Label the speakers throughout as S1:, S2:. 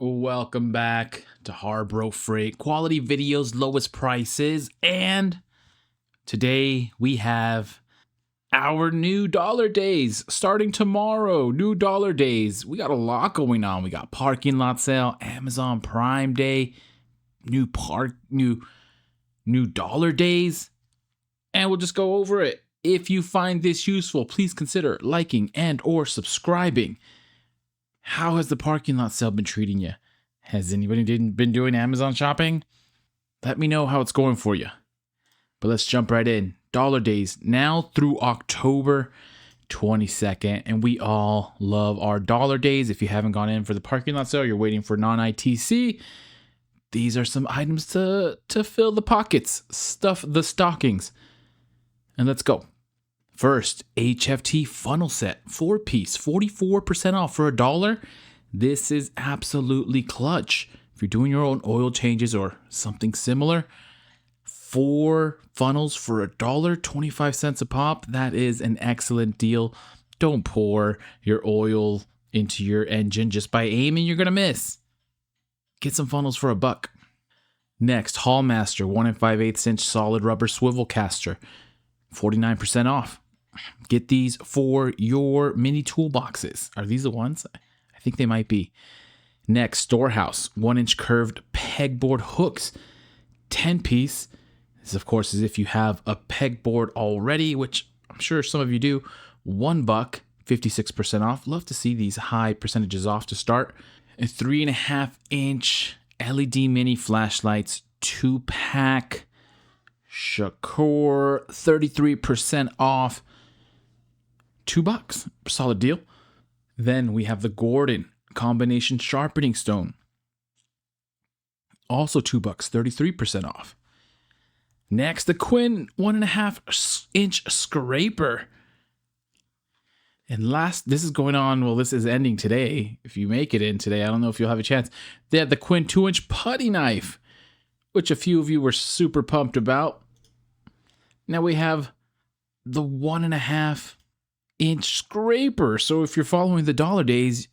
S1: Welcome back to HARBRO Freight. Quality videos, lowest prices, and today we have our new dollar days starting tomorrow. New dollar days. We got a lot going on. We got parking lot sale, Amazon Prime Day, new dollar days, and we'll just go over it. If you find this useful, please consider liking and or subscribing. How has the parking lot sale been treating you? Has anybody been doing Amazon shopping? Let me know how it's going for you. But let's jump right in. Dollar days now through October 22nd. And we all love our dollar days. If you haven't gone in for the parking lot sale, you're waiting for non-ITC. These are some items to fill the pockets, stuff the stockings. And let's go. First, HFT funnel set, 4-piece, 44% off for $1. This is absolutely clutch. If you're doing your own oil changes or something similar, 4 funnels for $1, 25 cents a pop. That is an excellent deal. Don't pour your oil into your engine just by aiming. You're going to miss. Get some funnels for $1. Next, Hallmaster 1 5/8" solid rubber swivel caster, 49% off. Get these for your mini toolboxes. Are these the ones? I think they might be. Next, Storehouse 1-inch curved pegboard hooks, 10-piece. This, of course, is if you have a pegboard already, which I'm sure some of you do. $1, 56% off. Love to see these high percentages off to start. A 3.5-inch LED mini flashlights, 2-pack. Shakur, 33% off. $2, solid deal. Then we have the Gordon combination sharpening stone, also $2, 33% off. Next, the Quinn 1.5-inch scraper. And last, this is going on, well, this is ending today. If you make it in today, I don't know if you'll have a chance. They had the Quinn 2-inch putty knife, which a few of you were super pumped about. Now we have the 1.5-inch scraper. So if you're following the dollar days,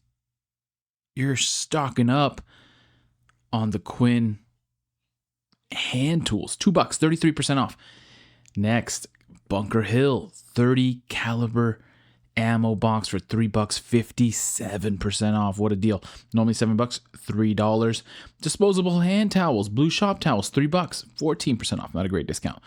S1: you're stocking up on the Quinn hand tools. $2, 33% off. Next, Bunker Hill 30 caliber ammo box for $3, 57% off. What a deal. Normally $7, $3. Disposable hand towels, blue shop towels, $3, 14% off. Not a great discount,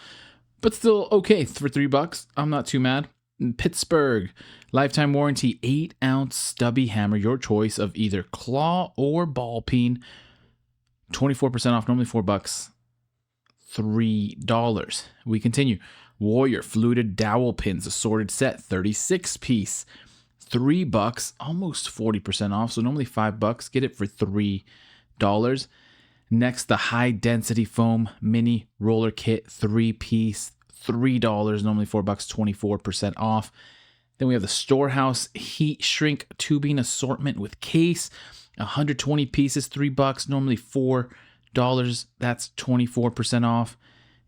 S1: but still okay for $3. I'm not too mad. Pittsburgh lifetime warranty 8-ounce stubby hammer, your choice of either claw or ball peen, 24% off. Normally $4, $3. We continue. Warrior fluted dowel pins, assorted set, 36-piece, $3, almost 40% off. So normally $5, get it for $3. Next, the high density foam mini roller kit, 3-piece, $3, normally $4, 24% off. Then we have the Storehouse heat shrink tubing assortment with case, 120 pieces, $3, normally $4. That's 24% off.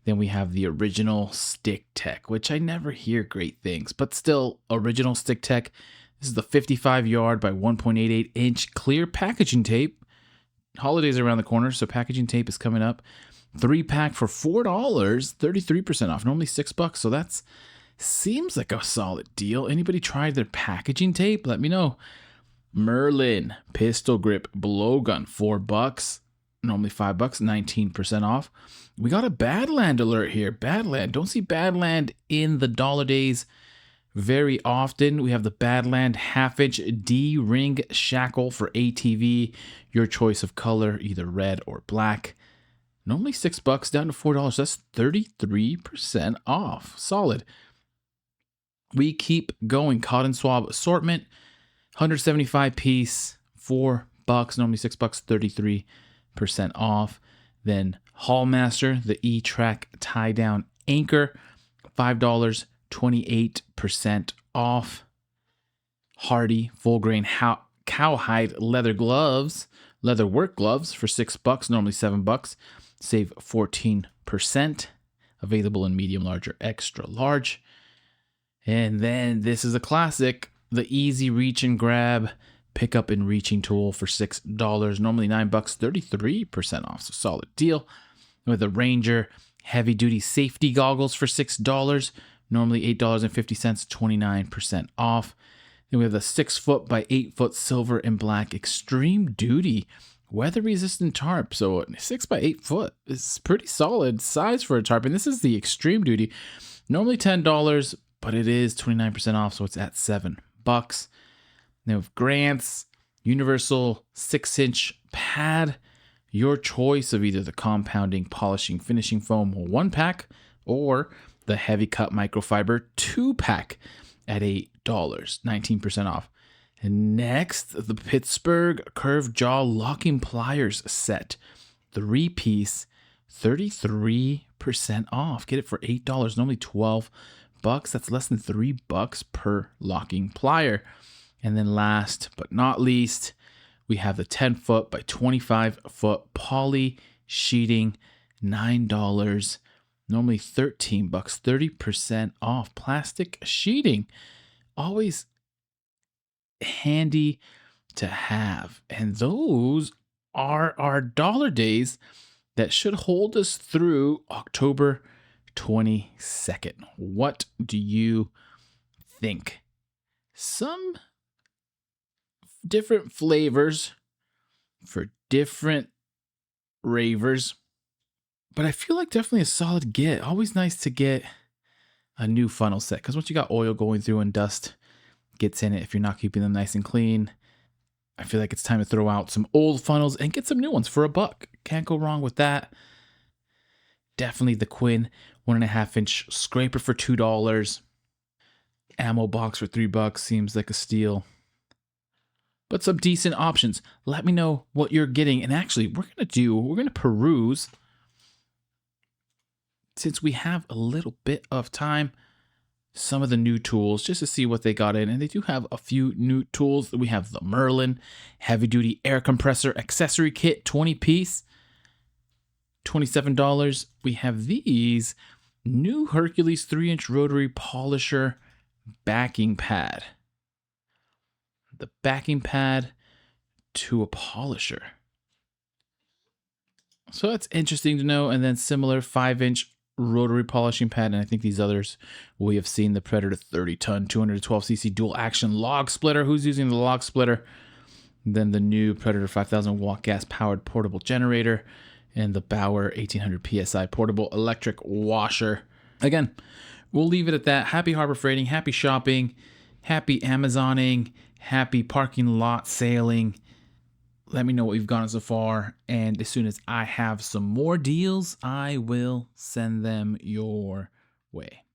S1: Then we have the original Stick Tech, which I never hear great things, but still original Stick Tech. This is the 55-yard by 1.88-inch clear packaging tape. Holidays are around the corner, so packaging tape is coming up. 3-pack for $4, 33% off. Normally $6, so that's seems like a solid deal. Anybody tried their packaging tape? Let me know. Merlin pistol grip blowgun, $4, normally $5, 19% off. We got a Badland alert here. Badland. Don't see Badland in the dollar days very often. We have the Badland 1/2-inch D-ring shackle for ATV. Your choice of color, either red or black. Normally $6, down to $4. That's 33% off. Solid. We keep going. Cotton swab assortment, 175-piece, $4, normally $6, 33% off. Then Hallmaster, the E-Track tie-down anchor, $5, 28% off. Hardy full grain cowhide leather gloves, leather work gloves for $6, normally $7, save 14%. Available in medium, large, or extra large. And then this is a classic, the easy reach and grab pickup and reaching tool for $6, normally $9, 33% off, so solid deal. With a Ranger heavy duty safety goggles for $6, normally $8.50, 29% off. Then we have the 6 foot by 8 foot silver and black extreme duty weather resistant tarp. So 6 by 8 foot is pretty solid size for a tarp, and this is the extreme duty, normally $10, but it is 29% off, so it's at $7. Then with Grant's universal 6-inch pad, your choice of either the compounding, polishing, finishing foam 1-pack or the heavy cut microfiber 2-pack at $8, 19% off. And next, the Pittsburgh curved jaw locking pliers set, 3-piece, 33% off. Get it for $8, normally $12. That's less than $3 per locking plier. And then last but not least, we have the 10 foot by 25 foot poly sheeting, $9, normally $13, 30% off. Plastic sheeting, always handy to have. And those are our dollar days that should hold us through October 22nd. What do you think? Some different flavors for different ravers, but I feel like definitely a solid get. Always nice to get a new funnel set, because once you got oil going through and dust gets in it, if you're not keeping them nice and clean, I feel like it's time to throw out some old funnels and get some new ones for $1. Can't go wrong with that. Definitely the Quinn 1.5-inch scraper for $2. Ammo box for $3 seems like a steal. But some decent options. Let me know what you're getting. And actually, we're going to peruse, since we have a little bit of time, some of the new tools just to see what they got in. And they do have a few new tools. We have the Merlin heavy duty air compressor accessory kit, 20-piece, $27. We have these new Hercules 3-inch rotary polisher backing pad. The backing pad to a polisher. So that's interesting to know. And then similar 5-inch rotary polishing pad. And I think these others we have seen: the Predator 30-ton 212cc dual action log splitter. Who's using the log splitter? And then the new Predator 5000 watt gas powered portable generator, and the Bauer 1800 psi portable electric washer. Again, we'll leave it at that. Happy Harbor Freighting, happy shopping, happy Amazoning, happy parking lot sailing. Let me know what you've gotten so far, and as soon as I have some more deals, I will send them your way.